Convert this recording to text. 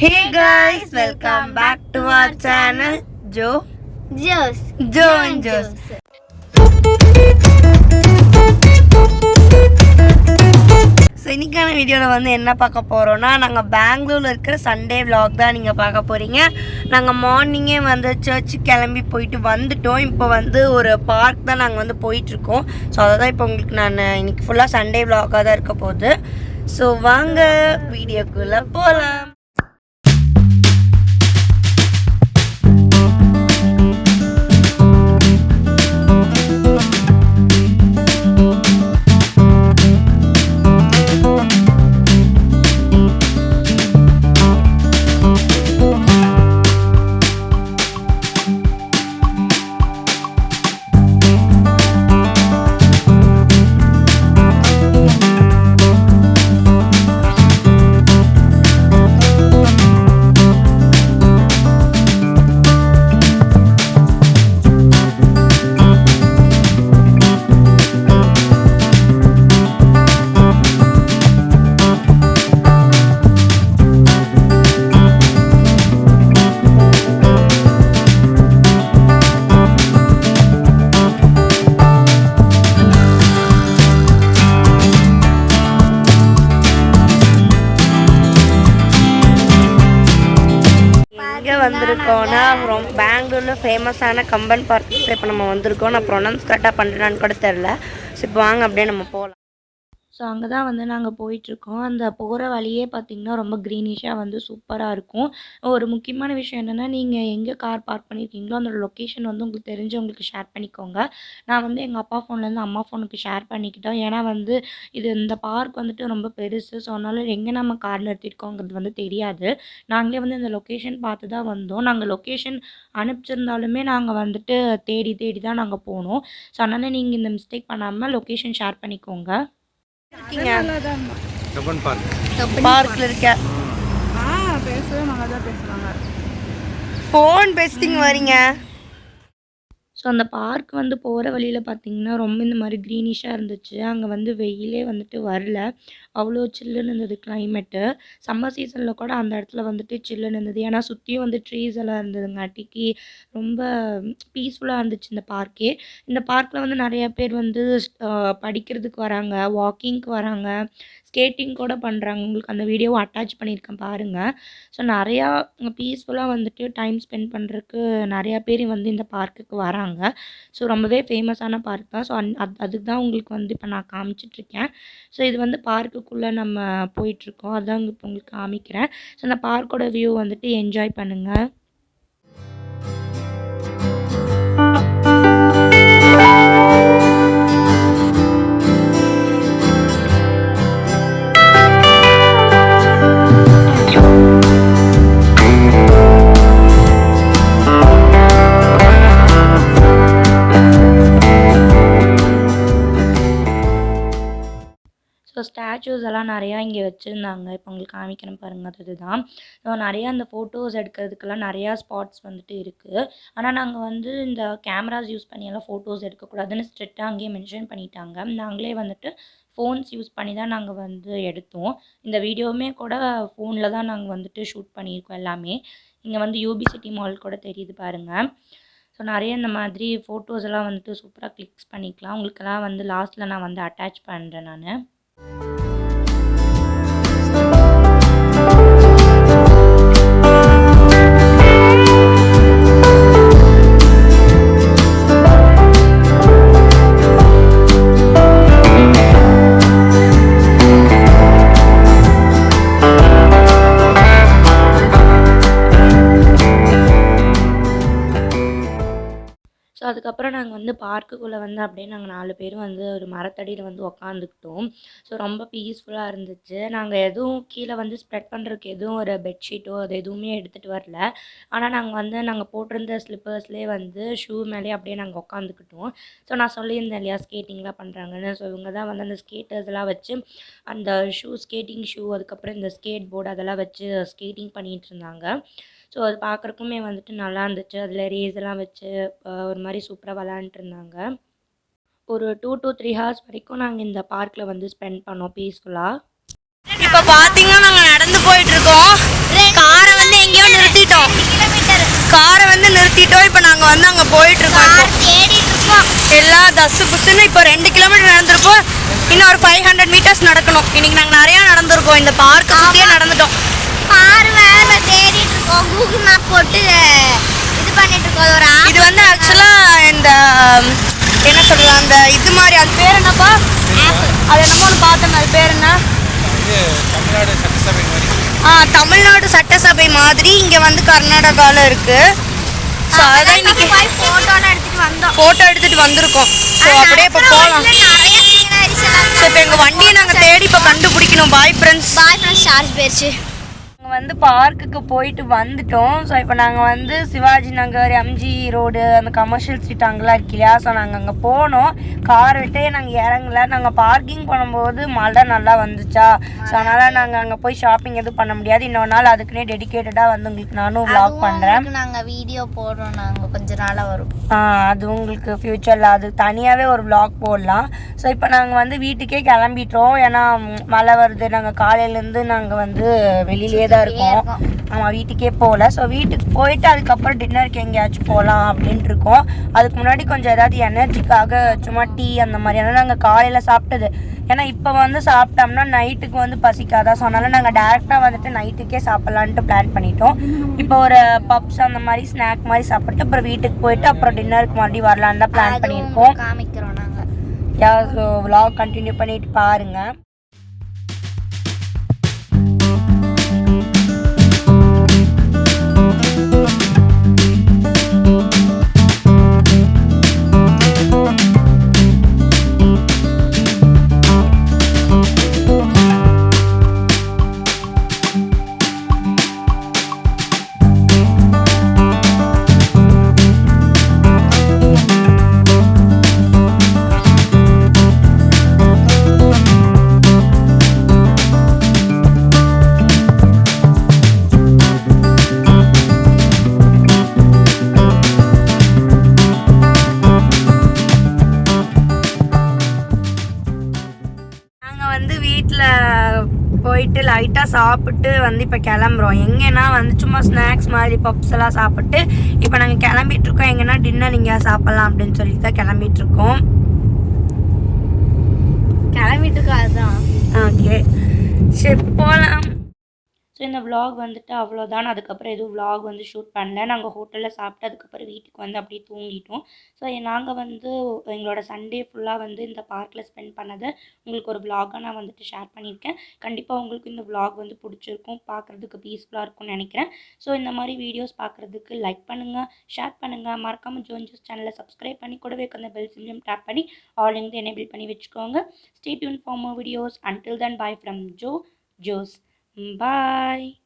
Hey guys, welcome back to our channel Joe and Joes. So இன்றைக்கான வீடியோவில் வந்து என்ன பார்க்க போகிறோன்னா நாங்கள் பெங்களூரில் இருக்கிற சண்டே vlog தான் நீங்கள் பார்க்க போகிறீங்க. நாங்கள் மார்னிங்கே வந்து சர்ச்சுக்கு கிளம்பி போயிட்டு வந்துட்டோம். இப்போ வந்து ஒரு பார்க் தான் நாங்கள் வந்து போயிட்டுருக்கோம். ஸோ அதை தான் இப்போ உங்களுக்கு நான் இன்றைக்கி ஃபுல்லாக சண்டே vlog-ஆக தான் இருக்க போகுது. ஸோ வாங்க வீடியோக்குள்ளே போகலாம். வந்திருக்கோன்னா பெங்களூரில் ஃபேமஸான கம்பன் பார்க் இப்போ நம்ம வந்திருக்கோம். நான் ப்ரொனவுன்ஸ் கரெக்டாக பண்ணுறான்னு கூட தெரில. ஸோ இப்போ வாங்க அப்படியே நம்ம போகலாம். ஸோ அங்கே தான் வந்து நாங்கள் போயிட்டுருக்கோம். அந்த போகிற வழியே பார்த்திங்கன்னா ரொம்ப க்ரீனிஷாக வந்து சூப்பராக இருக்கும். ஒரு முக்கியமான விஷயம் என்னென்னா, நீங்கள் எங்கே கார் பார்க் பண்ணியிருக்கீங்களோ அந்த லொக்கேஷன் வந்து உங்களுக்கு தெரிஞ்சவங்களுக்கு ஷேர் பண்ணிக்கோங்க. நான் வந்து எங்கள் அப்பா ஃபோன்லேருந்து அம்மா ஃபோனுக்கு ஷேர் பண்ணிக்கிட்டோம். ஏன்னா வந்து இந்த பார்க் வந்துட்டு ரொம்ப பெருசு. ஸோ அதனால் எங்கே நம்ம கார் நிறுத்திருக்கோங்கிறது வந்து தெரியாது. நாங்களே வந்து இந்த லொக்கேஷன் பார்த்து தான் வந்தோம். நாங்கள் லொக்கேஷன் அனுப்பிச்சிருந்தாலுமே நாங்கள் வந்துட்டு தேடி தேடி தான் நாங்கள் போனோம். ஸோ அதனால் நீங்கள் இந்த மிஸ்டேக் பண்ணாமல் லொக்கேஷன் ஷேர் பண்ணிக்கோங்க. பார்க்ல இருக்க பேசவே மகா பேசுறாங்க. ஃபோன் பேசிட்டிங்க வரீங்க. ஸோ அந்த பார்க் வந்து போகிற வழியில் பார்த்திங்கன்னா ரொம்ப இந்த மாதிரி க்ரீனிஷாக இருந்துச்சு. அங்கே வந்து வெயிலே வந்துட்டு வரல, அவ்வளோ சில்லுன்னு இருந்தது கிளைமேட்டு. சம்மர் சீசனில் கூட அந்த இடத்துல வந்துட்டு சில்லுன்னு இருந்தது. ஏன்னா சுற்றியும் வந்து ட்ரீஸ் எல்லாம் இருந்ததுங்காட்டிக்கு ரொம்ப பீஸ்ஃபுல்லாக இருந்துச்சு இந்த பார்க்கே. இந்த பார்க்கில் வந்து நிறையா பேர் வந்து படிக்கிறதுக்கு வராங்க, வாக்கிங்க்கு வராங்க, ஸ்கேட்டிங் கூட பண்ணுறாங்க. உங்களுக்கு அந்த வீடியோவை அட்டாச் பண்ணியிருக்கேன் பாருங்கள். ஸோ நிறையா பீஸ்ஃபுல்லாக வந்துட்டு டைம் ஸ்பெண்ட் பண்ணுறதுக்கு நிறையா பேர் வந்து இந்த பார்க்குக்கு வராங்க. ஸோ ரொம்பவே ஃபேமஸான பார்க் தான். ஸோ அதுக்கு தான் உங்களுக்கு வந்து இப்போ நான் காமிச்சிட்ருக்கேன். ஸோ இது வந்து பார்க்குக்குள்ளே நம்ம போயிட்டுருக்கோம். அதான் இப்போ உங்களுக்கு காமிக்கிறேன். ஸோ அந்த பார்க்கோட வியூ வந்துட்டு என்ஜாய் பண்ணுங்கள். ஸோ ஸ்டாச்சூஸ் எல்லாம் நிறையா இங்கே வச்சுருந்தாங்க. இப்போ உங்களுக்கு காமிக்கிறேன் பாருங்கள். அதுதான் ஸோ நிறையா அந்த ஃபோட்டோஸ் எடுக்கிறதுக்கெல்லாம் நிறையா ஸ்பாட்ஸ் வந்துட்டு இருக்குது. ஆனால் நாங்கள் வந்து இந்த கேமராஸ் யூஸ் பண்ணியெல்லாம் ஃபோட்டோஸ் எடுக்கக்கூடாதுன்னு ஸ்ட்ரிக்டாக அங்கேயே மென்ஷன் பண்ணிட்டாங்க. நாங்களே வந்துட்டு ஃபோன்ஸ் யூஸ் பண்ணி தான் நாங்கள் வந்து எடுத்தோம். இந்த வீடியோவுமே கூட ஃபோனில் தான் நாங்கள் வந்துட்டு ஷூட் பண்ணியிருக்கோம் எல்லாமே. இங்கே வந்து யூபி சிட்டி மால் கூட தெரியுது பாருங்கள். ஸோ நிறைய இந்த மாதிரி ஃபோட்டோஸ் எல்லாம் வந்துட்டு சூப்பராக கிளிக்ஸ் பண்ணிக்கலாம். உங்களுக்கெல்லாம் வந்து லாஸ்ட்டில் நான் வந்து அட்டாச் பண்ணுறேன் நான். ஸோ அதுக்கப்புறம் நாங்கள் வந்து பார்க்குக்குள்ளே வந்து அப்படியே நாங்கள் 4 பேரும் வந்து ஒரு மரத்தடியில் வந்து உக்காந்துக்கிட்டோம். ஸோ ரொம்ப பீஸ்ஃபுல்லாக இருந்துச்சு. நாங்கள் எதுவும் கீழே வந்து ஸ்ப்ரெட் பண்ணுறதுக்கு எதுவும் ஒரு பெட்ஷீட்டோ அது எதுவுமே எடுத்துகிட்டு வரல. ஆனால் நாங்கள் போட்டிருந்த ஸ்லிப்பர்ஸ்லேயே வந்து ஷூ மேலேயே அப்படியே நாங்கள் உக்காந்துக்கிட்டோம். ஸோ நான் சொல்லியிருந்தேன் இல்லையா ஸ்கேட்டிங்லாம் பண்ணுறாங்கன்னு. ஸோ இவங்க தான் வந்து அந்த ஸ்கேட்டர்ஸ்லாம் வச்சு அந்த ஸ்கேட்டிங் ஷூ அதுக்கப்புறம் இந்த ஸ்கேட் போர்டு அதெல்லாம் வச்சு ஸ்கேட்டிங் பண்ணிகிட்டு இருந்தாங்க. ஸோ அது பார்க்குறக்குமே வந்துட்டு நல்லா இருந்துச்சு. அதில் ரேஸ் எல்லாம் வச்சு ஒரு மாதிரி சூப்பராக விளாண்டுருந்தாங்க. ஒரு 2 to 3 ஹவர்ஸ் வரைக்கும் நாங்கள் இந்த பார்க்கில் வந்து ஸ்பெண்ட் பண்ணோம் பீஸ்ஃபுல்லாக. இப்போ பார்த்தீங்கன்னா நாங்கள் நடந்து போயிட்டுருக்கோம். காரை சுற்றிட்டோம். இப்போ நாங்கள் வந்து அங்கே போயிட்டுருக்கோம். எல்லாம் தசு புசுன்னு இப்போ 2 கிலோமீட்டர் நடந்திருப்போம். இன்னும் ஒரு 500 மீட்டர்ஸ் நடக்கணும். இன்னைக்கு நாங்கள் நிறையா நடந்திருக்கோம். இந்த பார்க்கை சுற்றியே நடந்துட்டோம். தேடிட்டு இருக்கோம். கூகுள் மேப் போட்டு இது பண்ணிட்டு இருக்கோம். இது வந்து ஆக்சுவலாக இந்த என்ன சொல்கிறது, அந்த இது மாதிரி அது பேர் என்னப்பா? அது என்னமோ ஒன்று பார்த்தோம். அது பேர் என்ன? தமிழ்நாடு சட்டசபை மாதிரி. தமிழ்நாடு சட்டசபை மாதிரி இங்கே வந்து கர்நாடகாவில் இருக்குது. ஸோ அதான் இன்னைக்கு ஃபோட்டோ எடுத்துகிட்டு வந்திருக்கோம். ஸோ அப்படியே இப்போ போகலாம். ஸோ இப்போ எங்கள் வண்டியை நாங்கள் தேடி இப்போ கண்டுபிடிக்கணும். Bye friends. சார்ஜ் போயிடுச்சு. நாங்கள் வந்து பார்க்குக்கு போயிட்டு வந்துட்டோம். ஸோ இப்போ நாங்கள் வந்து சிவாஜி நகர், எம்ஜி ரோடு, அந்த கமர்ஷியல் ஸ்ட்ரீட் அங்கெல்லாம் இருக்கு இல்லையா. ஸோ நாங்கள் அங்கே போனோம். கார் விட்டே நாங்கள் இறங்கல. நாங்கள் பார்க்கிங் பண்ணும்போது மழை நல்லா வந்துச்சா. ஸோ அதனால் நாங்கள் அங்கே போய் ஷாப்பிங் எதுவும் பண்ண முடியாது. இன்னொரு நாள் அதுக்குன்னே டெடிக்கேட்டடாக வந்து உங்களுக்கு நானும் விளாக் பண்ணுறேன். நாங்கள் வீடியோ போடுறோம். நாங்கள் கொஞ்ச நாளாக வரும். அது உங்களுக்கு ஃப்யூச்சரில் அது தனியாகவே ஒரு விளாக் போடலாம். ஸோ இப்போ நாங்கள் வந்து வீட்டுக்கே கிளம்பிட்டோம். ஏன்னா மழை வருது. நாங்கள் காலையிலேருந்து நாங்கள் வந்து வெளியிலே தான் இருக்கோம். ஆமாம், வீட்டுக்கே போகல. ஸோ வீட்டுக்கு போயிட்டு அதுக்கப்புறம் டின்னருக்கு எங்கேயாச்சும் போகலாம் அப்படின்ட்டு இருக்கோம். அதுக்கு முன்னாடி கொஞ்சம் ஏதாவது எனர்ஜிக்காக சும்மா டீ அந்த மாதிரி. ஏன்னா நாங்கள் காலையில் சாப்பிட்டது. ஏன்னா இப்போ வந்து சாப்பிட்டோம்னா நைட்டுக்கு வந்து பசிக்காதா. ஸோ அதனால் நாங்கள் டேரெக்டாக வந்துட்டு நைட்டுக்கே சாப்பிட்லான்ட்டு பிளான் பண்ணிட்டோம். இப்போ ஒரு பப்ஸ் அந்த மாதிரி ஸ்நாக் மாதிரி சாப்பிட்டு அப்புறம் வீட்டுக்கு போயிட்டு அப்புறம் டின்னருக்கு மறுபடியும் வரலான்னு தான் பிளான் பண்ணியிருக்கோம். காமிக்கிறோம் நாங்கள். ஸோ விளாக் கண்டினியூ பண்ணிட்டு பாருங்கள். போயிட்டு லைட்டாக சாப்பிட்டு வந்து இப்போ கிளம்புறோம். எங்கன்னா வந்து சும்மா ஸ்நாக்ஸ் மாதிரி பப்ஸ் எல்லாம் சாப்பிட்டு இப்போ நாங்கள் கிளம்பிட்டுருக்கோம். எங்கன்னா டின்னர் இங்கே சாப்பிட்லாம் அப்படின்னு சொல்லி தான் கிளம்பிட்டுருக்கோம். அதுதான். ஓகே, சரி போகலாம். ஸோ இந்த விலாக் வந்துட்டு அவ்வளோதான். அதுக்கப்புறம் எதுவும் விலாக் வந்து ஷூட் பண்ணல. நாங்கள் ஹோட்டலில் சாப்பிட்டு அதுக்கப்புறம் வீட்டுக்கு வந்து அப்படியே தூங்கிட்டோம். ஸோ நாங்கள் வந்து எங்களோட சண்டே ஃபுல்லாக வந்து இந்த பார்க்கில் ஸ்பெண்ட் பண்ணதை உங்களுக்கு ஒரு விலாகாக நான் வந்துட்டு ஷேர் பண்ணியிருக்கேன். கண்டிப்பாக உங்களுக்கு இந்த விலாக் வந்து பிடிச்சிருக்கும். பார்க்குறதுக்கு பீஸ்ஃபுல்லாக இருக்கும்னு நினைக்கிறேன். ஸோ இந்த மாதிரி வீடியோஸ் பார்க்குறதுக்கு லைக் பண்ணுங்கள், ஷேர் பண்ணுங்கள். மறக்காமல் ஜோஸ் சேனலை சப்ஸ்கிரைப் பண்ணி கூடவே அந்த பெல் சிம்லையும் டேப் பண்ணி ஆல்லேருந்து எனேபிள் பண்ணி வச்சுக்கோங்க. Stay tuned for more videos. Until then bye from Jose. Bye.